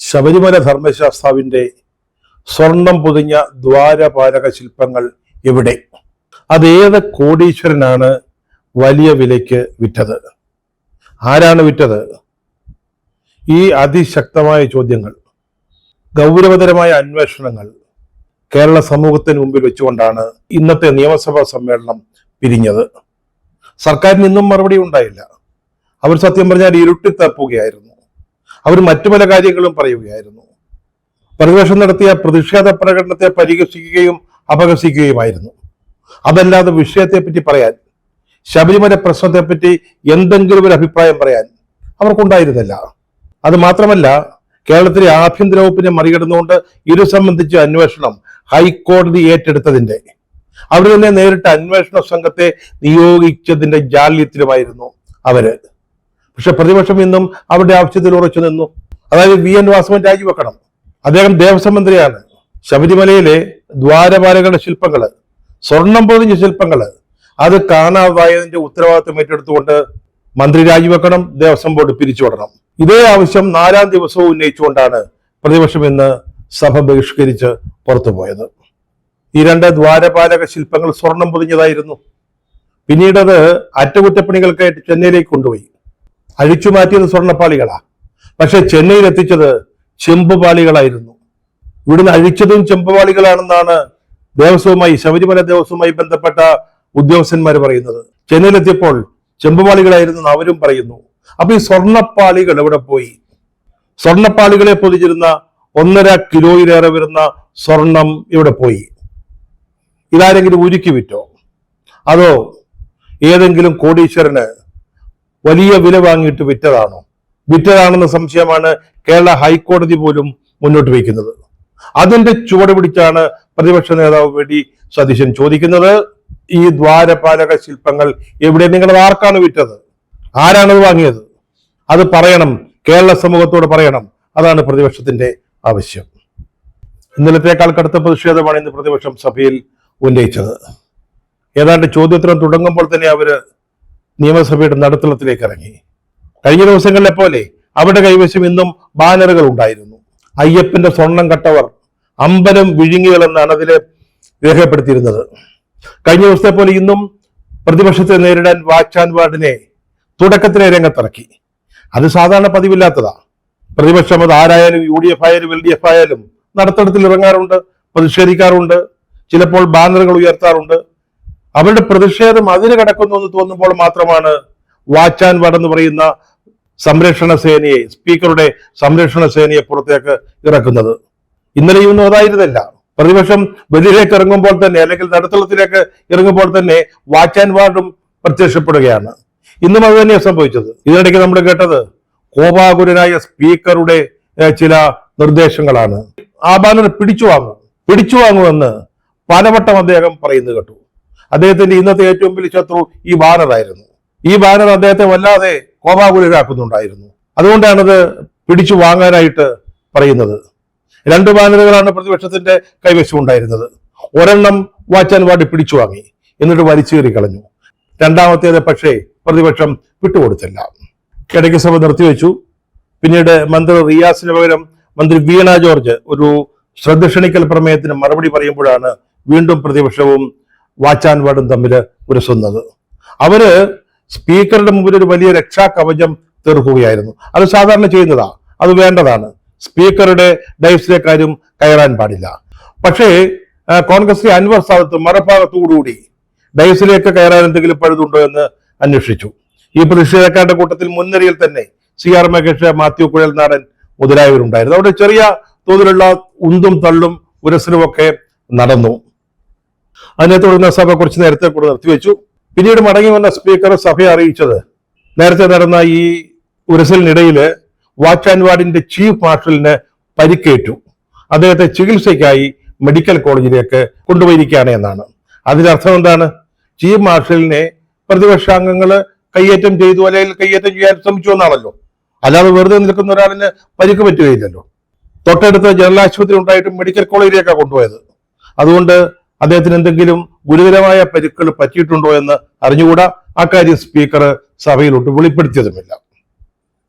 ശബരിമല ധർമ്മശാസ്താവിന്റെ സ്വർണം പൊതിഞ്ഞ ദ്വാരപാലക ശില്പങ്ങൾ എവിടെ? അതേത് കോടീശ്വരനാണ് വലിയ വിലയ്ക്ക് വിറ്റത്? ആരാണ് വിറ്റത്? ഈ അതിശക്തമായ ചോദ്യങ്ങൾ, ഗൗരവതരമായ അന്വേഷണങ്ങൾ കേരള സമൂഹത്തിന് മുമ്പിൽ വെച്ചുകൊണ്ടാണ് ഇന്നത്തെ നിയമസഭാ സമ്മേളനം പിരിഞ്ഞത്. സർക്കാരിന് ഇന്നും മറുപടി ഉണ്ടായില്ല. അവർ സത്യം പറഞ്ഞാൽ ഇരുട്ടിത്തപ്പുകയായിരുന്നു. അവർ മറ്റു പല കാര്യങ്ങളും പറയുകയായിരുന്നു. പ്രതിപക്ഷം നടത്തിയ പ്രതിഷേധ പ്രകടനത്തെ പരിഹസിക്കുകയും അപഹസിക്കുകയുമായിരുന്നു. അതല്ലാതെ വിഷയത്തെപ്പറ്റി പറയാൻ, ശബരിമല പ്രശ്നത്തെപ്പറ്റി എന്തെങ്കിലും ഒരു അഭിപ്രായം പറയാൻ അവർക്കുണ്ടായിരുന്നില്ല. അത് മാത്രമല്ല, കേരളത്തിലെ ആഭ്യന്തര വകുപ്പിനെ മറികടന്നുകൊണ്ട് ഇത് സംബന്ധിച്ച അന്വേഷണം ഹൈക്കോടതി ഏറ്റെടുത്തതിന്റെ, അവർ തന്നെ നേരിട്ട് അന്വേഷണ സംഘത്തെ നിയോഗിച്ചതിന്റെ ജാള്യത്തിലുമായിരുന്നു അവര്. പക്ഷെ പ്രതിപക്ഷം ഇന്നും അവരുടെ ആവശ്യത്തിൽ ഉറച്ചു നിന്നു. അതായത് VN വാസവൻ രാജിവെക്കണം. അദ്ദേഹം ദേവസ്വം മന്ത്രിയാണ്. ശബരിമലയിലെ ദ്വാരപാലകരുടെ ശില്പങ്ങള്, സ്വർണം പൊതിഞ്ഞ ശില്പങ്ങള്, അത് കാണാതായതിന്റെ ഉത്തരവാദിത്വം ഏറ്റെടുത്തുകൊണ്ട് മന്ത്രി രാജിവെക്കണം, ദേവസ്വം ബോർഡ് പിരിച്ചുവിടണം. ഇതേ ആവശ്യം 4ാം ദിവസവും ഉന്നയിച്ചുകൊണ്ടാണ് പ്രതിപക്ഷം ഇന്ന് സഭ ബഹിഷ്കരിച്ച് പുറത്തുപോയത്. ഈ 2 ദ്വാരപാലക ശില്പങ്ങൾ സ്വർണം പൊതിഞ്ഞതായിരുന്നു. പിന്നീട് അത് അറ്റകുറ്റപ്പണികൾക്കായിട്ട് ചെന്നൈയിലേക്ക് കൊണ്ടുപോയി. അഴിച്ചുമാറ്റിയത് സ്വർണ്ണപ്പാളികളാ, പക്ഷെ ചെന്നൈയിൽ എത്തിച്ചത് ചെമ്പുപാളികളായിരുന്നു. ഇവിടുന്ന് അഴിച്ചതും ചെമ്പുപാളികളാണെന്നാണ് ശബരിമല ദേവസ്വവുമായി ബന്ധപ്പെട്ട ഉദ്യോഗസ്ഥന്മാർ പറയുന്നത്. ചെന്നൈയിലെത്തിയപ്പോൾ ചെമ്പുപാളികളായിരുന്നു അവരും പറയുന്നു. അപ്പൊ ഈ സ്വർണ്ണപ്പാളികൾ എവിടെ പോയി? സ്വർണ്ണപ്പാളികളെ പൊതിഞ്ഞിരുന്ന 1.5 കിലോയിലേറെ വരുന്ന സ്വർണം ഇവിടെ പോയി. ഇതാരെങ്കിലും ഉരുക്കി വിറ്റോ? അതോ ഏതെങ്കിലും കോടീശ്വരന് വലിയ വില വാങ്ങിയിട്ട് വിറ്റതാണെന്ന സംശയമാണ് കേരള ഹൈക്കോടതി പോലും മുന്നോട്ട് വയ്ക്കുന്നത്. അതിന്റെ ചുവട് പിടിച്ചാണ് പ്രതിപക്ഷ നേതാവ് VD സതീശൻ ചോദിക്കുന്നത്, ഈ ദ്വാരപാലക ശില്പങ്ങൾ എവിടെ? നിങ്ങളത് ആർക്കാണ് വിറ്റത്? ആരാണത് വാങ്ങിയത്? അത് പറയണം, കേരള സമൂഹത്തോട് പറയണം. അതാണ് പ്രതിപക്ഷത്തിന്റെ ആവശ്യം. ഇന്നലത്തേക്കാൾ കടുത്ത പ്രതിഷേധമാണ് ഇന്ന് പ്രതിപക്ഷം സഭയിൽ ഉന്നയിച്ചത്. ഏതാണ്ട് ചോദ്യോത്തരം തുടങ്ങുമ്പോൾ തന്നെ അവര് നിയമസഭയുടെ നടുത്തളത്തിലേക്ക് ഇറങ്ങി. കഴിഞ്ഞ ദിവസങ്ങളിലെ പോലെ അവരുടെ കൈവശം ഇന്നും ബാനറുകൾ ഉണ്ടായിരുന്നു. അയ്യപ്പന്റെ സ്വർണം കട്ടവർ അമ്പലം വിഴുങ്ങികൾ എന്നാണ് അതിൽ രേഖപ്പെടുത്തിയിരുന്നത്. കഴിഞ്ഞ ദിവസത്തെ പോലെ ഇന്നും പ്രതിപക്ഷത്തെ നേരിടാൻ വാച്ച് ആൻഡ് വാർഡിനെ തുടക്കത്തിലെ രംഗത്തിറക്കി. അത് സാധാരണ പതിവില്ലാത്തതാ. പ്രതിപക്ഷം അത് ആരായാലും UDF ആയാലും LDF ആയാലും നടുത്തളത്തിൽ ഇറങ്ങാറുണ്ട്, പ്രതിഷേധിക്കാറുണ്ട്, ചിലപ്പോൾ ബാനറുകൾ ഉയർത്താറുണ്ട്. അവരുടെ പ്രതിഷേധം അതിന് കിടക്കുന്നു എന്ന് തോന്നുമ്പോൾ മാത്രമാണ് വാച്ച് ആൻഡ് വാർഡ് എന്ന് പറയുന്ന സംരക്ഷണ സേനയെ, സ്പീക്കറുടെ സംരക്ഷണ സേനയെ പുറത്തേക്ക് ഇറക്കുന്നത്. ഇന്നലെയും ഒന്നും അതായിരുന്നില്ല. പ്രതിപക്ഷം വെളിയിലേക്ക് ഇറങ്ങുമ്പോൾ തന്നെ, അല്ലെങ്കിൽ നടുത്തളത്തിലേക്ക് ഇറങ്ങുമ്പോൾ തന്നെ വാച്ച് ആൻഡ് വാർഡും പ്രത്യക്ഷപ്പെടുകയാണ്. ഇന്നും അത് തന്നെയാണ് സംഭവിച്ചത്. ഇതിനിടയ്ക്ക് നമ്മൾ കേട്ടത് കോപാകുലനായ സ്പീക്കറുടെ ചില നിർദ്ദേശങ്ങളാണ്. ആ ബാനർ പിടിച്ചു വാങ്ങുമെന്ന് പലവട്ടം അദ്ദേഹം പറയുന്നത് കേട്ടു. അദ്ദേഹത്തിന്റെ ഇന്നത്തെ ഏറ്റവും വലിയ ശത്രു ഈ ബാനറായിരുന്നു. ഈ ബാനർ അദ്ദേഹത്തെ വല്ലാതെ കോപാകുലരാക്കുന്നുണ്ടായിരുന്നു. അതുകൊണ്ടാണത് പിടിച്ചു വാങ്ങാനായിട്ട് പറയുന്നത്. 2 ബാനറുകളാണ് പ്രതിപക്ഷത്തിന്റെ കൈവശം ഉണ്ടായിരുന്നത്. ഒരെണ്ണം വാച്ച് ആൻഡ് വാർഡ് പിടിച്ചു വാങ്ങി, എന്നിട്ട് വലിച്ചേറി കളഞ്ഞു. രണ്ടാമത്തേത് പക്ഷേ പ്രതിപക്ഷം വിട്ടുകൊടുത്തില്ല. ഇടയ്ക്ക് സഭ നിർത്തിവെച്ചു. പിന്നീട് മന്ത്രി റിയാസിന് പകരം മന്ത്രി വീണ ജോർജ് ഒരു ശ്രദ്ധ ക്ഷണിക്കൽ പ്രമേയത്തിന് മറുപടി പറയുമ്പോഴാണ് വീണ്ടും പ്രതിപക്ഷവും വാച്ച് ആൻഡ് വാർഡും തമ്മിൽ ഉരസുന്നത്. അവര് സ്പീക്കറുടെ മുമ്പിൽ ഒരു വലിയ രക്ഷാ കവചം തീർക്കുകയായിരുന്നു. അത് സാധാരണ ചെയ്യുന്നതാ, അത് വേണ്ടതാണ്. സ്പീക്കറുടെ ഡയസിലേക്കാരും കയറാൻ പാടില്ല. പക്ഷേ കോൺഗ്രസ് അൻവർ സാദത്ത് മറുഭാഗത്തോടുകൂടി ഡയസിലേക്ക് കയറാൻ എന്തെങ്കിലും പഴുതുണ്ടോ എന്ന് അന്വേഷിച്ചു. ഈ പ്രതിഷേധക്കാരുടെ കൂട്ടത്തിൽ മുൻനിരയിൽ തന്നെ CR മഹേഷ്, മാത്യു കുഴൽനാടൻ മുതലായവരുണ്ടായിരുന്നു. അവിടെ ചെറിയ തോതിലുള്ള ഉന്തും തള്ളും ഉരസലും ഒക്കെ നടന്നു. അതിനെ തുടർന്ന് സഭ കുറച്ചു നേരത്തെ കൂടെ നിർത്തിവെച്ചു. പിന്നീട് മടങ്ങി വന്ന സ്പീക്കർ സഭയെ അറിയിച്ചത്, നേരത്തെ നടന്ന ഈ ഉരസലിനിടയിൽ വാച്ച് ആൻഡ് വാർഡിന്റെ ചീഫ് മാർഷലിന് പരിക്കേറ്റു, അദ്ദേഹത്തെ ചികിത്സയ്ക്കായി മെഡിക്കൽ കോളേജിലേക്ക് കൊണ്ടുപോയിരിക്കുകയാണ് എന്നാണ്. അതിന്റെ അർത്ഥം എന്താണ്? ചീഫ് മാർഷലിനെ പ്രതിപക്ഷാംഗങ്ങൾ കയ്യേറ്റം ചെയ്തു, അല്ലെങ്കിൽ കയ്യേറ്റം ചെയ്യാൻ ശ്രമിച്ചു എന്നാണല്ലോ. അല്ലാതെ വെറുതെ നിൽക്കുന്ന ഒരാളിന് പരിക്ക് പറ്റുകയില്ലല്ലോ. തൊട്ടടുത്ത് ജനറൽ ആശുപത്രി ഉണ്ടായിട്ടും മെഡിക്കൽ കോളേജിലേക്കാണ് കൊണ്ടുപോയത്. അതുകൊണ്ട് അദ്ദേഹത്തിന് എന്തെങ്കിലും ഗുരുതരമായ പരിക്കുകൾ പറ്റിയിട്ടുണ്ടോ എന്ന് അറിഞ്ഞുകൂടാ. അക്കാര്യം സ്പീക്കർ സഭയിലോട്ട് വെളിപ്പെടുത്തിയതുമില്ല.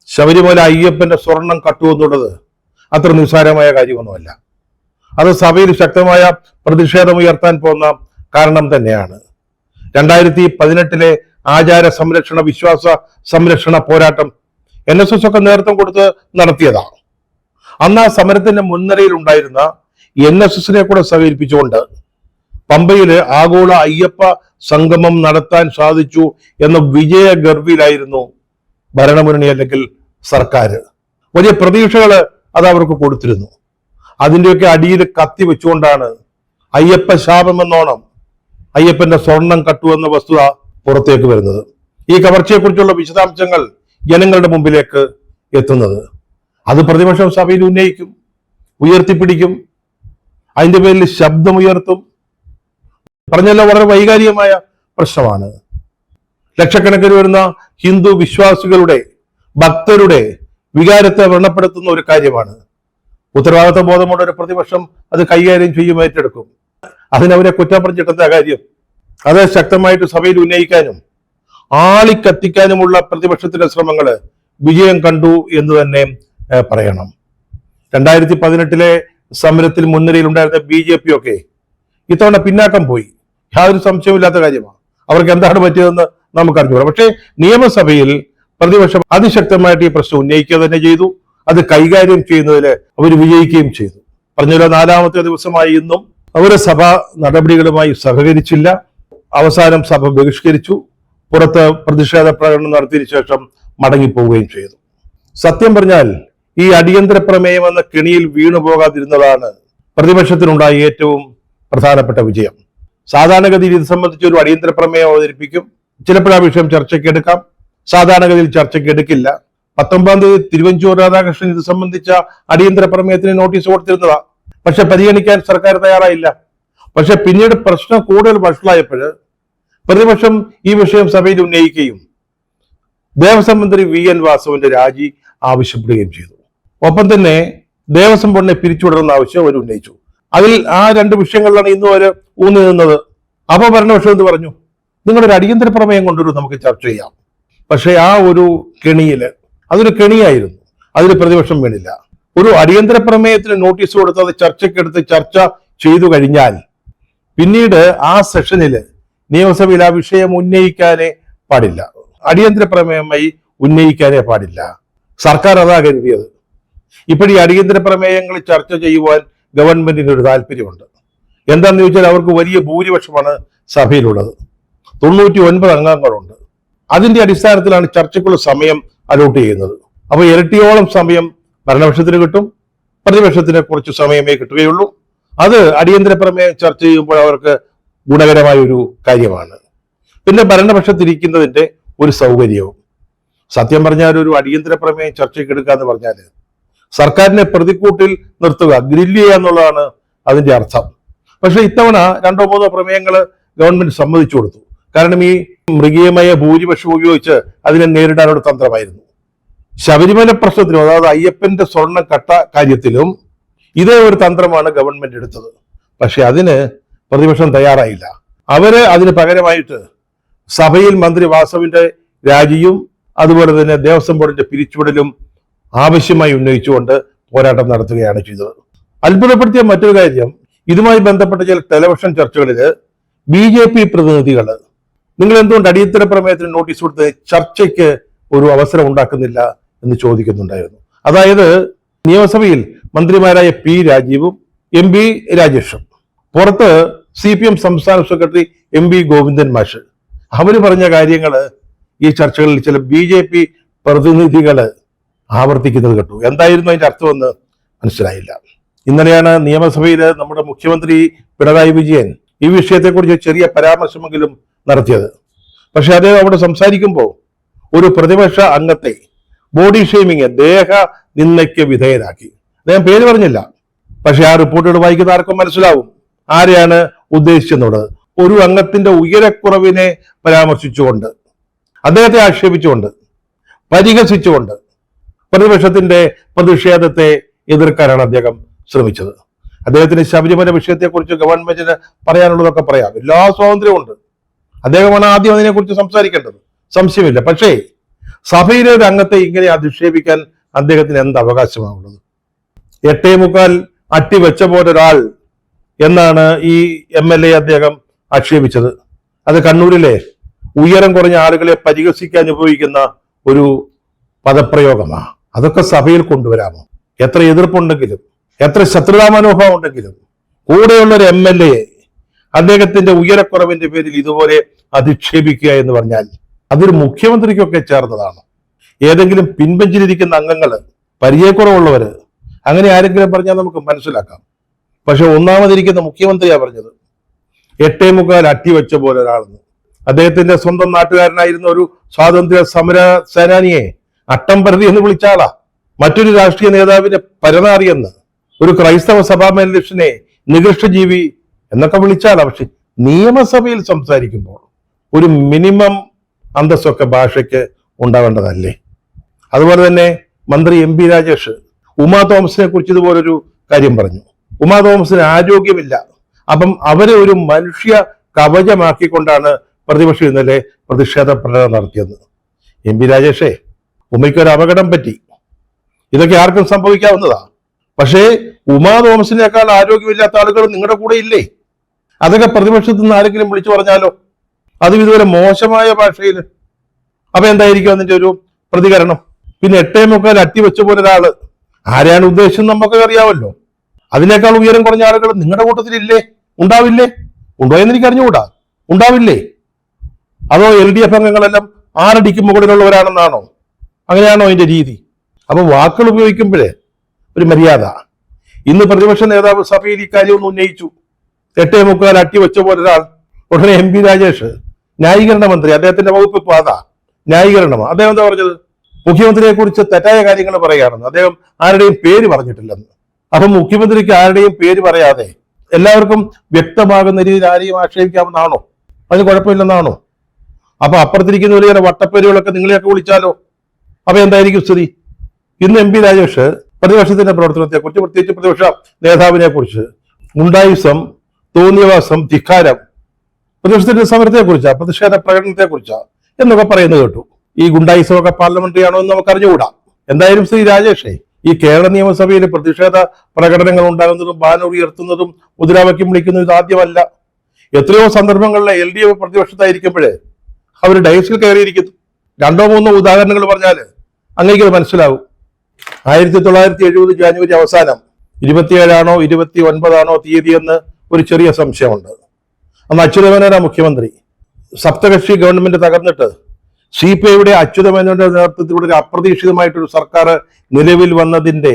ശബരിമല അയ്യപ്പന്റെ സ്വർണം കട്ടുവെന്നുള്ളത് അത്ര നിസ്സാരമായ കാര്യമൊന്നുമല്ല. അത് സഭയിൽ ശക്തമായ പ്രതിഷേധം ഉയർത്താൻ പോകുന്ന കാരണം തന്നെയാണ്. 2018 ആചാര സംരക്ഷണ വിശ്വാസ സംരക്ഷണ പോരാട്ടം NSS ഒക്കെ നേതൃത്വം കൊടുത്ത് നടത്തിയതാണ്. അന്ന് ആ സമരത്തിന്റെ മുൻനിരയിലുണ്ടായിരുന്ന NSSനെ കൂടെ സഹകരിപ്പിച്ചുകൊണ്ട് പമ്പയില് ആഗോള അയ്യപ്പ സംഗമം നടത്താൻ സാധിച്ചു എന്ന വിജയ ഗർവിലായിരുന്നു ഭരണമുന്നണി അല്ലെങ്കിൽ സർക്കാർ. വലിയ പ്രതീക്ഷകൾ അത് അവർക്ക് കൊടുത്തിരുന്നു. അതിൻ്റെയൊക്കെ അടിയിൽ കത്തി വെച്ചുകൊണ്ടാണ് അയ്യപ്പ ശാപം എന്നോണം അയ്യപ്പന്റെ സ്വർണം കട്ടു എന്ന വസ്തുത പുറത്തേക്ക് വരുന്നത്. ഈ കവർച്ചയെക്കുറിച്ചുള്ള വിശദാംശങ്ങൾ ജനങ്ങളുടെ മുമ്പിലേക്ക് എത്തുന്നത്. അത് പ്രതിപക്ഷം സഭയിൽ ഉന്നയിക്കും, ഉയർത്തിപ്പിടിക്കും, അതിന്റെ പേരിൽ ശബ്ദമുയർത്തും. പറഞ്ഞല്ലോ, വളരെ വൈകാരികമായ പ്രശ്നമാണ്. ലക്ഷക്കണക്കിന് വരുന്ന ഹിന്ദു വിശ്വാസികളുടെ ഭക്തരുടെ വികാരത്തെ വ്രണപ്പെടുത്തുന്ന ഒരു കാര്യമാണ്. ഉത്തരവാദിത്വ ബോധമുള്ള ഒരു പ്രതിപക്ഷം അത് കൈകാര്യം ചെയ്യും, ഏറ്റെടുക്കും. അതിനവരെ കുറ്റം പറഞ്ഞിട്ടെന്താ കാര്യം? അത് ശക്തമായിട്ട് സഭയിൽ ഉന്നയിക്കാനും ആളിക്കത്തിക്കാനുമുള്ള പ്രതിപക്ഷത്തിന്റെ ശ്രമങ്ങൾ വിജയം കണ്ടു എന്ന് തന്നെ പറയണം. 2018 സമരത്തിൽ മുൻനിരയിലുണ്ടായിരുന്ന BJP ഒക്കെ ഇത്തവണ പിന്നാക്കം പോയി. യാതൊരു സംശയമില്ലാത്ത കാര്യമാണ്. അവർക്ക് എന്താണ് പറ്റിയതെന്ന് നമുക്കറിഞ്ഞൂടാ. പക്ഷേ നിയമസഭയിൽ പ്രതിപക്ഷം അതിശക്തമായിട്ട് ഈ പ്രശ്നം ഉന്നയിക്കുക തന്നെ ചെയ്തു. അത് കൈകാര്യം ചെയ്യുന്നതിൽ അവർ വിജയിക്കുകയും ചെയ്തു. പറഞ്ഞല്ലോ, 4ാമത്തെ ദിവസമായി ഇന്നും അവർ സഭാ നടപടികളുമായി സഹകരിച്ചില്ല. അവസാനം സഭ ബഹിഷ്കരിച്ചു. പുറത്ത് പ്രതിഷേധ പ്രകടനം നടത്തിയതിനു ശേഷം മടങ്ങിപ്പോവുകയും ചെയ്തു. സത്യം പറഞ്ഞാൽ ഈ അടിയന്തര പ്രമേയം എന്ന കെണിയിൽ വീണുപോകാതിരുന്നതാണ് പ്രതിപക്ഷത്തിനുണ്ടായ ഏറ്റവും പ്രധാനപ്പെട്ട വിജയം. സാധാരണഗതിയിൽ ഇത് സംബന്ധിച്ച് ഒരു അടിയന്തര പ്രമേയം അവതരിപ്പിക്കും, ചിലപ്പോൾ ആ വിഷയം ചർച്ചയ്ക്ക് എടുക്കാം, സാധാരണഗതിയിൽ ചർച്ചയ്ക്ക് എടുക്കില്ല. 19-ാം തീയതി തിരുവഞ്ചൂർ രാധാകൃഷ്ണൻ ഇത് സംബന്ധിച്ച അടിയന്തര പ്രമേയത്തിന് നോട്ടീസ് കൊടുത്തിരുന്നതാ. പക്ഷെ പരിഗണിക്കാൻ സർക്കാർ തയ്യാറായില്ല. പക്ഷെ പിന്നീട് പ്രശ്നം കൂടുതൽ വഷളായപ്പോൾ പ്രതിപക്ഷം ഈ വിഷയം സഭയിൽ ഉന്നയിക്കുകയും ദേവസ്വം മന്ത്രി VN വാസവന്റെ രാജി ആവശ്യപ്പെടുകയും ചെയ്തു. ഒപ്പം തന്നെ ദേവസ്വം ബോർഡിനെ പിരിച്ചുവിടണമെന്ന ആവശ്യം അവർ ഉന്നയിച്ചു. അതിൽ ആ 2 വിഷയങ്ങളിലാണ് ഇന്നും അവർ ഊന്നി നിന്നത്. അപ്പൊ ഭരണപക്ഷം എന്ന് പറഞ്ഞു, നിങ്ങളൊരു അടിയന്തര പ്രമേയം കൊണ്ടുവരും, നമുക്ക് ചർച്ച ചെയ്യാം. പക്ഷെ ആ ഒരു കെണിയില്, അതൊരു കെണിയായിരുന്നു, അതിൽ പ്രതിപക്ഷം വീണില്ല. ഒരു അടിയന്തര പ്രമേയത്തിന് നോട്ടീസ് കൊടുത്ത് അത് ചർച്ചയ്ക്കെടുത്ത് ചർച്ച ചെയ്തു കഴിഞ്ഞാൽ പിന്നീട് ആ സെഷനില് നിയമസഭയിൽ ആ വിഷയം ഉന്നയിക്കാനേ പാടില്ല, അടിയന്തര പ്രമേയമായി ഉന്നയിക്കാനേ പാടില്ല. സർക്കാർ അതാ കരുതിയത്. ഇപ്പോൾ ഈ അടിയന്തര പ്രമേയങ്ങൾ ചർച്ച ചെയ്യുവാൻ ഗവൺമെന്റിന് ഒരു താല്പര്യമുണ്ട്. എന്താണെന്ന് ചോദിച്ചാൽ അവർക്ക് വലിയ ഭൂരിപക്ഷമാണ് സഭയിലുള്ളത്, 99 അംഗങ്ങളുണ്ട്. അതിന്റെ അടിസ്ഥാനത്തിലാണ് ചർച്ചയ്ക്കുള്ള സമയം അലോട്ട് ചെയ്യുന്നത്. അപ്പൊ ഇരട്ടിയോളം സമയം ഭരണപക്ഷത്തിന് കിട്ടും, പ്രതിപക്ഷത്തിന് കുറച്ച് സമയമേ കിട്ടുകയുള്ളൂ. അത് അടിയന്തര പ്രമേയം ചർച്ച ചെയ്യുമ്പോൾ അവർക്ക് ഗുണകരമായ ഒരു കാര്യമാണ്. പിന്നെ ഭരണപക്ഷത്തിരിക്കുന്നതിന്റെ ഒരു സൗകര്യവും. സത്യം പറഞ്ഞാൽ ഒരു അടിയന്തര പ്രമേയം ചർച്ചയ്ക്ക് എടുക്കുക എന്ന് പറഞ്ഞാൽ സർക്കാരിനെ പ്രതിക്കൂട്ടിൽ നിർത്തുക, ഗ്രില്ല് ചെയ്യുക എന്നുള്ളതാണ് അതിന്റെ അർത്ഥം. പക്ഷെ ഇത്തവണ 2-3 പ്രമേയങ്ങൾ ഗവൺമെന്റ് സമ്മതിച്ചു കൊടുത്തു. കാരണം ഈ മൃഗീയമായ ഭൂരിപക്ഷം ഉപയോഗിച്ച് അതിനെ നേരിടാനുള്ള തന്ത്രമായിരുന്നു. ശബരിമല പ്രശ്നത്തിലും, അതായത് അയ്യപ്പന്റെ സ്വർണ്ണ കട്ട കാര്യത്തിലും ഇതേ ഒരു തന്ത്രമാണ് ഗവൺമെന്റ് എടുത്തത്. പക്ഷെ അതിന് പ്രതിപക്ഷം തയ്യാറായില്ല. അവര് അതിന് പകരമായിട്ട് സഭയിൽ മന്ത്രി വാസവിന്റെ രാജിയും അതുപോലെ തന്നെ ദേവസ്വം ബോർഡിന്റെ പിരിച്ചുവിടലും ആവശ്യമായി ഉന്നയിച്ചുകൊണ്ട് പോരാട്ടം നടത്തുകയാണ് ചെയ്തത്. അത്ഭുതപ്പെടുത്തിയ മറ്റൊരു കാര്യം, ഇതുമായി ബന്ധപ്പെട്ട ചില ടെലിവിഷൻ ചർച്ചകളിൽ BJP പ്രതിനിധികൾ നിങ്ങൾ എന്തുകൊണ്ട് അടിയന്തര പ്രമേയത്തിന് നോട്ടീസ് കൊടുത്ത് ചർച്ചയ്ക്ക് ഒരു അവസരം ഉണ്ടാക്കുന്നില്ല എന്ന് ചോദിക്കുന്നുണ്ടായിരുന്നു. അതായത് നിയമസഭയിൽ മന്ത്രിമാരായ P രാജീവും MB രാജേഷും, പുറത്ത് CPM സംസ്ഥാന സെക്രട്ടറി MB ഗോവിന്ദൻ മാഷ്, അവര് പറഞ്ഞ കാര്യങ്ങൾ ഈ ചർച്ചകളിൽ ചില BJP പ്രതിനിധികൾ ആവർത്തിക്കുന്നത് കേട്ടു. എന്തായിരുന്നു അതിന്റെ അർത്ഥമെന്ന് മനസ്സിലായില്ല. ഇന്നലെയാണ് നിയമസഭയിൽ നമ്മുടെ മുഖ്യമന്ത്രി പിണറായി വിജയൻ ഈ വിഷയത്തെക്കുറിച്ച് ചെറിയ പരാമർശമെങ്കിലും നടത്തിയത്. പക്ഷെ അദ്ദേഹം അവിടെ സംസാരിക്കുമ്പോൾ ഒരു പ്രതിപക്ഷ അംഗത്തെ ബോഡി ഷെയ്മിങ്, ദേഹ നിന്ദയ്ക്ക് വിധേയനാക്കി. അദ്ദേഹം പേര് പറഞ്ഞില്ല, പക്ഷെ ആ റിപ്പോർട്ടുകൾ വായിക്കുന്ന ആർക്കും മനസ്സിലാവും ആരെയാണ് ഉദ്ദേശിച്ചെന്നുള്ളത്. ഒരു അംഗത്തിന്റെ ഉയരക്കുറവിനെ പരാമർശിച്ചുകൊണ്ട്, അദ്ദേഹത്തെ ആക്ഷേപിച്ചുകൊണ്ട്, പരിഹസിച്ചുകൊണ്ട് പ്രതിപക്ഷത്തിന്റെ പ്രതിഷേധത്തെ എതിർക്കാനാണ് അദ്ദേഹം ശ്രമിച്ചത്. അദ്ദേഹത്തിന് ശബരിമല വിഷയത്തെക്കുറിച്ച് ഗവൺമെന്റിന് പറയാനുള്ളതൊക്കെ പറയാം, എല്ലാ സ്വാതന്ത്ര്യവും ഉണ്ട്. അദ്ദേഹമാണ് ആദ്യം അതിനെക്കുറിച്ച് സംസാരിക്കേണ്ടത്, സംശയമില്ല. പക്ഷേ സഭയിലെ ഒരു അംഗത്തെ ഇങ്ങനെ അധിക്ഷേപിക്കാൻ അദ്ദേഹത്തിന് എന്ത് അവകാശമാണുള്ളത്? 8.25 അട്ടി വെച്ച പോലൊരാൾ എന്നാണ് ഈ MLA അദ്ദേഹം ആക്ഷേപിച്ചത്. അത് കണ്ണൂരിലെ ഉയരം കുറഞ്ഞ ആളുകളെ പരിഹസിക്കാൻ ഉപയോഗിക്കുന്ന ഒരു പദപ്രയോഗമാണ്. അതൊക്കെ സഭയിൽ കൊണ്ടുവരാമോ? എത്ര എതിർപ്പുണ്ടെങ്കിലും എത്ര ശത്രുതാ മനോഭാവം ഉണ്ടെങ്കിലും കൂടെയുള്ള ഒരു MLA അദ്ദേഹത്തിന്റെ ഉയരക്കുറവിന്റെ പേരിൽ ഇതുപോലെ അധിക്ഷേപിക്കുക എന്ന് പറഞ്ഞാൽ അതൊരു മുഖ്യമന്ത്രിക്കൊക്കെ ചേർന്നതാണ്. ഏതെങ്കിലും പിൻബെഞ്ചിലിരിക്കുന്ന അംഗങ്ങൾ, പരിചയക്കുറവുള്ളവര്, അങ്ങനെ ആരെങ്കിലും പറഞ്ഞാൽ നമുക്ക് മനസ്സിലാക്കാം. പക്ഷെ ഒന്നാമതിരിക്കുന്ന മുഖ്യമന്ത്രിയാ പറഞ്ഞത് 8.25 അട്ടി വെച്ച പോലെ ഒരാളെന്ന്. അദ്ദേഹത്തിന്റെ സ്വന്തം നാട്ടുകാരനായിരുന്ന ഒരു സ്വാതന്ത്ര്യ സമര സേനാനിയെ അട്ടംപരതി എന്ന് വിളിച്ച ആളാ. മറ്റൊരു രാഷ്ട്രീയ നേതാവിനെ പരനാറിയെന്ന്, ഒരു ക്രൈസ്തവ സഭാ മേലധ്യക്ഷനെ നികൃഷ്ടജീവി എന്നൊക്കെ വിളിച്ചാലാ. പക്ഷെ നിയമസഭയിൽ സംസാരിക്കുമ്പോൾ ഒരു മിനിമം അന്തസ്സൊക്കെ ഭാഷയ്ക്ക് ഉണ്ടാവേണ്ടതല്ലേ? അതുപോലെ തന്നെ മന്ത്രി MP രാജേഷ് ഉമാ തോമസിനെ കുറിച്ച് ഇതുപോലൊരു കാര്യം പറഞ്ഞു. ഉമാ തോമസിന് ആരോഗ്യമില്ല, അപ്പം അവരെ ഒരു മനുഷ്യ കവചമാക്കിക്കൊണ്ടാണ് പ്രതിപക്ഷം ഇന്നലെ പ്രതിഷേധ പ്രകടനം നടത്തിയത്. MP രാജേഷേ, ഉമയ്ക്കൊരു അപകടം പറ്റി, ഇതൊക്കെ ആർക്കും സംഭവിക്കാവുന്നതാ. പക്ഷേ ഉമാ തോമസിനേക്കാൾ ആരോഗ്യമില്ലാത്ത ആളുകൾ നിങ്ങളുടെ കൂടെ ഇല്ലേ? അതൊക്കെ പ്രതിപക്ഷത്തു നിന്ന് ആരെങ്കിലും വിളിച്ചു പറഞ്ഞാലോ, അതും ഇതുപോലെ മോശമായ ഭാഷയിൽ. അപ്പൊ എന്തായിരിക്കും അതിന്റെ ഒരു പ്രതികരണം? പിന്നെ 8.25 അട്ടി വെച്ച പോലെ ഒരാള് ആരെയാണ് ഉദ്ദേശിച്ചത് നമുക്ക് അറിയാമല്ലോ. അതിനേക്കാൾ ഉയരം കുറഞ്ഞ ആളുകൾ നിങ്ങളുടെ കൂട്ടത്തിലില്ലേ? ഉണ്ടാവില്ലേ? ഉണ്ടോ എന്ന് എനിക്ക് അറിഞ്ഞുകൂടാ. ഉണ്ടാവില്ലേ? അതോ LDF അംഗങ്ങളെല്ലാം 6 അടിക്ക് മുകളിലുള്ളവരാണെന്നാണോ? അങ്ങനെയാണോ അതിന്റെ രീതി? അപ്പൊ വാക്കുകൾ ഉപയോഗിക്കുമ്പോഴേ ഒരു മര്യാദ. ഇന്ന് പ്രതിപക്ഷ നേതാവ് സഭയിൽ ഇക്കാര്യം ഒന്ന് ഉന്നയിച്ചു. 8.25 അട്ടി വെച്ച പോലെ ഒരാൾ. ഉടനെ MP രാജേഷ്, ന്യായീകരണ മന്ത്രി, അദ്ദേഹത്തിന്റെ വകുപ്പ് ഇപ്പൊ അതാ, ന്യായീകരണം. അദ്ദേഹം എന്താ പറഞ്ഞത്? മുഖ്യമന്ത്രിയെ കുറിച്ച് തെറ്റായ കാര്യങ്ങൾ പറയുകയാണെന്ന്. അദ്ദേഹം ആരുടെയും പേര് പറഞ്ഞിട്ടില്ലെന്ന്. അപ്പൊ മുഖ്യമന്ത്രിക്ക് ആരുടെയും പേര് പറയാതെ എല്ലാവർക്കും വ്യക്തമാകുന്ന രീതിയിൽ ആരെയും ആക്ഷേപിക്കാമെന്നാണോ? അതിന് കുഴപ്പമില്ലെന്നാണോ? അപ്പൊ അപ്പുറത്തിരിക്കുന്ന ഒരു ചില വട്ടപ്പേരുകളൊക്കെ നിങ്ങളെയൊക്കെ വിളിച്ചാലോ? അപ്പൊ എന്തായിരിക്കും സ്ഥിതി? ഇന്ന് MP രാജേഷ് പ്രതിപക്ഷത്തിന്റെ പ്രവർത്തനത്തെ കുറിച്ച്, പ്രത്യേകിച്ച് പ്രതിപക്ഷ നേതാവിനെ കുറിച്ച്, ഗുണ്ടായുസം, തോന്നിയവാസം, ധിക്കാരം, പ്രതിപക്ഷത്തിന്റെ സമരത്തെ കുറിച്ചാ, പ്രതിഷേധ പ്രകടനത്തെ കുറിച്ചാ എന്നൊക്കെ പറയുന്നത് കേട്ടു. ഈ ഗുണ്ടായുസമൊക്കെ പാർലമെന്ററി ആണോ എന്ന് നമുക്ക് അറിഞ്ഞുകൂടാ. എന്തായാലും ശ്രീ രാജേഷേ, ഈ കേരള നിയമസഭയിൽ പ്രതിഷേധ പ്രകടനങ്ങൾ ഉണ്ടാകുന്നതും ബാനർ ഉയർത്തുന്നതും മുദ്രാവാക്യം വിളിക്കുന്നതും ഇതാദ്യമല്ല. എത്രയോ സന്ദർഭങ്ങളിലെ LDF പ്രതിപക്ഷത്തായിരിക്കുമ്പോഴേ അവർ ഡയസിൽ കയറിയിരിക്കുന്നു. 2-3 ഉദാഹരണങ്ങൾ പറഞ്ഞാൽ അങ്ങേക്ക് മനസ്സിലാവും. 1970 ജാനുവരി അവസാനം 27 29 തീയതി എന്ന് ഒരു ചെറിയ സംശയമുണ്ട്. അന്ന് അച്യുതമേനോനാ മുഖ്യമന്ത്രി. സപ്തകക്ഷി ഗവൺമെന്റ് തകർന്നിട്ട് CPIയുടെ അച്യുതമേനോന്റെ നേതൃത്വത്തിലൂടെ ഒരു അപ്രതീക്ഷിതമായിട്ടൊരു സർക്കാർ നിലവിൽ വന്നതിന്റെ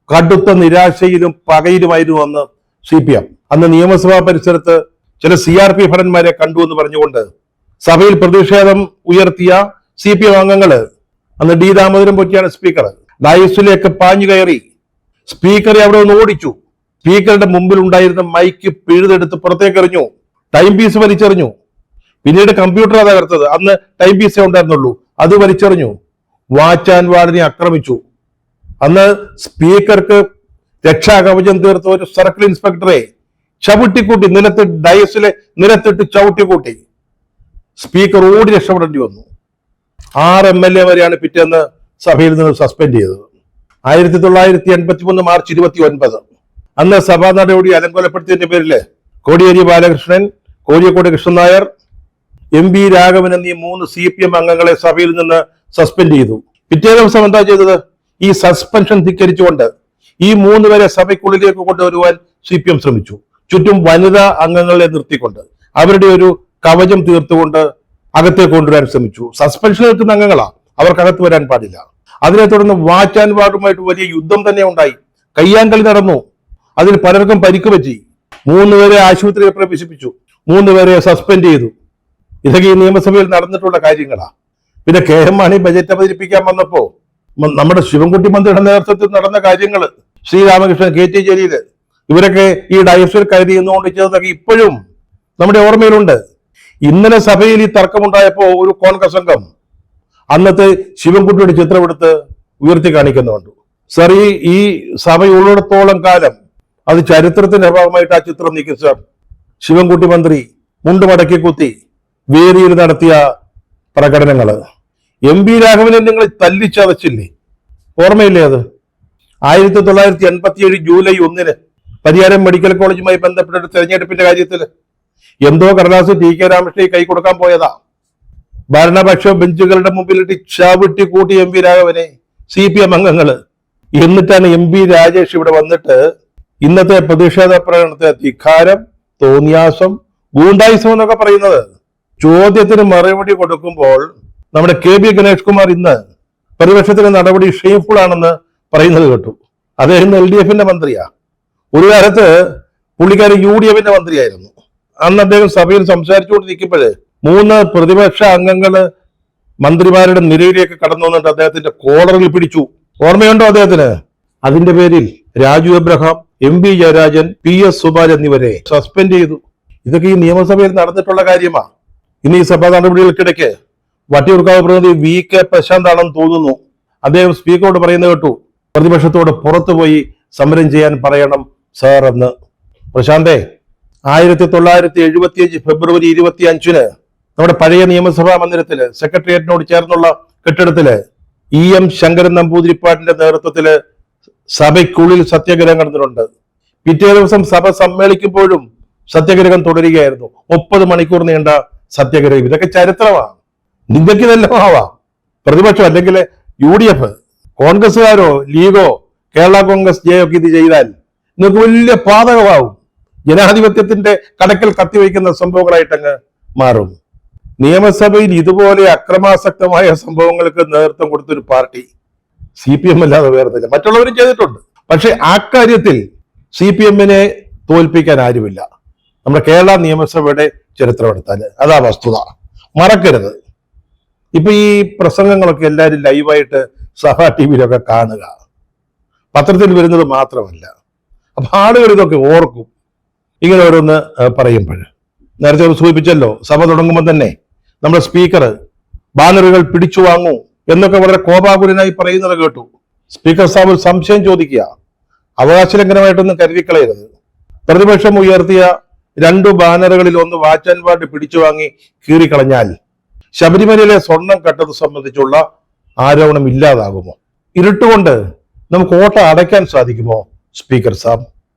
കടുത്ത നിരാശയിലും പകയിലുമായിരുന്നു അന്ന് CPM. അന്ന് നിയമസഭാ പരിസരത്ത് ചില CRP ഭടന്മാരെ കണ്ടു എന്ന് പറഞ്ഞുകൊണ്ട് സഭയിൽ പ്രതിഷേധം ഉയർത്തിയ CPM അംഗങ്ങള്, അന്ന് D ദാമോദരൻ പൊറ്റിയാണ് സ്പീക്കർ, ഡയസിലേക്ക് പാഞ്ഞു കയറി സ്പീക്കറെ അവിടെ ഒന്ന് ഓടിച്ചു. സ്പീക്കറുടെ മുമ്പിൽ ഉണ്ടായിരുന്ന മൈക്ക് പിഴുതെടുത്ത് പുറത്തേക്ക് എറിഞ്ഞു. ടൈം പീസ് വലിച്ചെറിഞ്ഞു. പിന്നീട് കമ്പ്യൂട്ടർ തകർത്തത്, അന്ന് ടൈം പീസേ ഉണ്ടായിരുന്നുള്ളൂ, അത് വലിച്ചെറിഞ്ഞു. വാച്ച് ആൻഡ് വാർഡിനെ ആക്രമിച്ചു. അന്ന് സ്പീക്കർക്ക് രക്ഷാകവചം തീർത്ത ഒരു സർക്കിൾ ഇൻസ്പെക്ടറെ ചവിട്ടിക്കൂട്ടി, ഡയസിലെ നിലത്തിട്ട് ചവിട്ടിക്കൂട്ടി. സ്പീക്കർ ഓടി രക്ഷപ്പെടേണ്ടി വന്നു. 6 MLA വരെയാണ് പിറ്റേന്ന് സഭയിൽ നിന്ന് സസ്പെൻഡ് ചെയ്തത്. 1983 മാർച്ച് 29 അന്ന് സഭാ നടപടി അലങ്കോലപ്പെടുത്തിയതിന്റെ പേരില് കോടിയേരി ബാലകൃഷ്ണൻ, കോഴിക്കോട് കൃഷ്ണൻ നായർ, MB രാഘവൻ എന്നീ 3 CPM അംഗങ്ങളെ സഭയിൽ നിന്ന് സസ്പെൻഡ് ചെയ്തു. പിറ്റേ ദിവസം എന്താ ചെയ്തത്? ഈ സസ്പെൻഷൻ ധിക്കരിച്ചുകൊണ്ട് ഈ 3 പേരെ സഭയ്ക്കുള്ളിലേക്ക് കൊണ്ടുവരുവാൻ CPM ശ്രമിച്ചു. ചുറ്റും വനിതാ അംഗങ്ങളെ നിർത്തിക്കൊണ്ട് അവരുടെ ഒരു കവചം തീർത്തുകൊണ്ട് അകത്തേക്ക് കൊണ്ടുവരാൻ ശ്രമിച്ചു. സസ്പെൻഷൻ നിൽക്കുന്ന അംഗങ്ങളാ, അവർക്കകത്ത് വരാൻ പാടില്ല. അതിനെ തുടർന്ന് വാച്ച് ആൻഡ് വാർഡുമായിട്ട് വലിയ യുദ്ധം തന്നെ ഉണ്ടായി. കയ്യാങ്കളി നടന്നു. അതിൽ പലർക്കും പരിക്ക് പറ്റി. 3 പേരെ ആശുപത്രിയിൽ പ്രവേശിപ്പിച്ചു. 3 പേരെ സസ്പെൻഡ് ചെയ്തു. ഇതൊക്കെ ഈ നിയമസഭയിൽ നടന്നിട്ടുള്ള കാര്യങ്ങളാ. പിന്നെ KM മാണി ബജറ്റ് അവതരിപ്പിക്കാൻ വന്നപ്പോ നമ്മുടെ ശിവൻകുട്ടി മന്ത്രിയുടെ നേതൃത്വത്തിൽ നടന്ന കാര്യങ്ങൾ, ശ്രീരാമകൃഷ്ണൻ, KT ജലീൽ, ഇവരൊക്കെ ഈ ഡയസിൽ കയറി എന്നുകൊണ്ട് ചെയ്തതൊക്കെ ഇപ്പോഴും നമ്മുടെ ഓർമ്മയിലുണ്ട്. ഇന്നലെ സഭയിൽ ഈ തർക്കമുണ്ടായപ്പോ ഒരു കോൺഗ്രസ് അംഗം അന്നത്തെ ശിവൻകുട്ടിയുടെ ചിത്രമെടുത്ത് ഉയർത്തി കാണിക്കുന്നുണ്ട്. സർ, ഈ സഭയുള്ളിടത്തോളം കാലം അത് ചരിത്രത്തിന്റെ ഭാഗമായിട്ട് ആ ചിത്രം നീക്കി സർ. ശിവൻകുട്ടി മന്ത്രി മുണ്ട് മടക്കി കുത്തി വേദിയിൽ നടത്തിയ പ്രകടനങ്ങള്. MB രാഘവനെ നിങ്ങൾ തല്ലിച്ചതച്ചില്ലേ? ഓർമ്മയില്ലേ അത്? 1987 ജൂലൈ 1 പരിയാരം മെഡിക്കൽ കോളേജുമായി ബന്ധപ്പെട്ട തെരഞ്ഞെടുപ്പിന്റെ കാര്യത്തിൽ എന്തോ കടലാസ് ടി കെ രാമകൃഷ്ണൻ കൈ കൊടുക്കാൻ പോയതാ. ഭരണപക്ഷ ബെഞ്ചുകളുടെ മുമ്പിലിട്ട് ചവിട്ടി കൂട്ടി എം പി രാഘവനെ CPM അംഗങ്ങള്. എന്നിട്ടാണ് MP രാജേഷ് ഇവിടെ വന്നിട്ട് ഇന്നത്തെ പ്രതിഷേധ പ്രകടനത്തെ ധിക്കാരം, തോന്നിയാസം, ഗൂണ്ടായിസം എന്നൊക്കെ പറയുന്നത്. ചോദ്യത്തിന് മറുപടി കൊടുക്കുമ്പോൾ നമ്മുടെ KB ഗണേഷ് കുമാർ ഇന്ന് പ്രതിപക്ഷത്തിന്റെ നടപടി ഷെയ്ഫുൾ ആണെന്ന് പറയുന്നത് കേട്ടു. അദ്ദേഹം LDFന്റെ മന്ത്രിയാ. ഒരു കാലത്ത് പുള്ളിക്കാരൻ UDFന്റെ മന്ത്രിയായിരുന്നു. അന്ന് അദ്ദേഹം സഭയിൽ സംസാരിച്ചുകൊണ്ടിരിക്കുമ്പോൾ 3 പ്രതിപക്ഷ അംഗങ്ങള് മന്ത്രിമാരുടെ നിരയിലേക്ക് കടന്നു വന്നിട്ട് അദ്ദേഹത്തിന്റെ കോളറിൽ പിടിച്ചു. ഓർമ്മയുണ്ടോ അദ്ദേഹത്തിന്? അതിന്റെ പേരിൽ രാജു എബ്രഹാം, MP ജയരാജൻ, PS സുബാൽ എന്നിവരെ സസ്പെൻഡ് ചെയ്തു. ഇതൊക്കെ ഈ നിയമസഭയിൽ നടന്നിട്ടുള്ള കാര്യമാണ്. ഇനി ഈ സഭാ നടപടികൾക്കിടയ്ക്ക് വട്ടിയൂർക്കാവ് പ്രതിനിധി VK പ്രശാന്ത് ആണെന്ന് തോന്നുന്നു. അദ്ദേഹം സ്പീക്കറോട് പറയുന്നത് കേട്ടു, പ്രതിപക്ഷത്തോട് പുറത്തുപോയി സമരം ചെയ്യാൻ പറയണം സാർ എന്ന്. പ്രശാന്തേ, 1975 ഫെബ്രുവരി 25 നമ്മുടെ പഴയ നിയമസഭാ മന്ദിരത്തില് സെക്രട്ടേറിയറ്റിനോട് ചേർന്നുള്ള കെട്ടിടത്തില് EM ശങ്കരൻ നമ്പൂതിരിപ്പാടിന്റെ നേതൃത്വത്തില് സഭയ്ക്കുള്ളിൽ സത്യാഗ്രഹം നടന്നിട്ടുണ്ട്. പിറ്റേ ദിവസം സഭ സമ്മേളിക്കുമ്പോഴും സത്യാഗ്രഹം തുടരുകയായിരുന്നു. 30 മണിക്കൂർ നീണ്ട സത്യാഗ്രഹം. ഇതൊക്കെ ചരിത്രമാണ്. നിങ്ങൾക്ക് ഇതെല്ലാം ആവാം. പ്രതിപക്ഷം അല്ലെങ്കിൽ UDF, കോൺഗ്രസ്സുകാരോ ലീഗോ കേരള കോൺഗ്രസ് ജെ ഒക്കെ ഇത് ചെയ്താൽ നിങ്ങൾക്ക് വലിയ പാതകമാവും. ജനാധിപത്യത്തിന്റെ കടക്കൽ കത്തിവയ്ക്കുന്ന സംഭവങ്ങളായിട്ടങ്ങ് മാറും. നിയമസഭയിൽ ഇതുപോലെ അക്രമാസക്തമായ സംഭവങ്ങൾക്ക് നേതൃത്വം കൊടുത്തൊരു പാർട്ടി CPM അല്ലാതെ വേറെ മറ്റുള്ളവരും ചെയ്തിട്ടുണ്ട്. പക്ഷെ ആ കാര്യത്തിൽ CPM-നെ തോൽപ്പിക്കാൻ ആരുമില്ല. നമ്മുടെ കേരള നിയമസഭയുടെ ചരിത്രം എടുത്താൽ അതാ വസ്തുത, മറക്കരുത്. ഇപ്പൊ ഈ പ്രസംഗങ്ങളൊക്കെ എല്ലാവരും ലൈവായിട്ട് സഭാ TV-ലൊക്കെ കാണുക, പത്രത്തിൽ വരുന്നത് മാത്രമല്ല. അപ്പൊ ആളുകൾ ഇതൊക്കെ ഓർക്കും ഇങ്ങനെ ഓരോന്ന് പറയുമ്പോൾ. നേരത്തെ സൂചിപ്പിച്ചല്ലോ, സഭ തുടങ്ങുമ്പോൾ തന്നെ നമ്മുടെ സ്പീക്കർ ബാനറുകൾ പിടിച്ചു വാങ്ങൂ എന്നൊക്കെ വളരെ കോപാകുലനായി പറയുന്നത് കേട്ടു. സ്പീക്കർ സാബ് സംശയം ചോദിക്കുക, അവകാശലംഘനമായിട്ടൊന്നും കരുതിക്കളയരുത്. പ്രതിപക്ഷം ഉയർത്തിയ 2 ബാനറുകളിൽ ഒന്ന് വാച്ച് ആൻഡ് വാർഡ് പിടിച്ചു വാങ്ങി കീറിക്കളഞ്ഞാൽ ശബരിമലയിലെ സ്വർണം കട്ടത് സംബന്ധിച്ചുള്ള ആരോപണം ഇല്ലാതാകുമോ? ഇരുട്ടുകൊണ്ട് നമുക്ക് ഓട്ട അടയ്ക്കാൻ സാധിക്കുമോ സ്പീക്കർ സാബ്?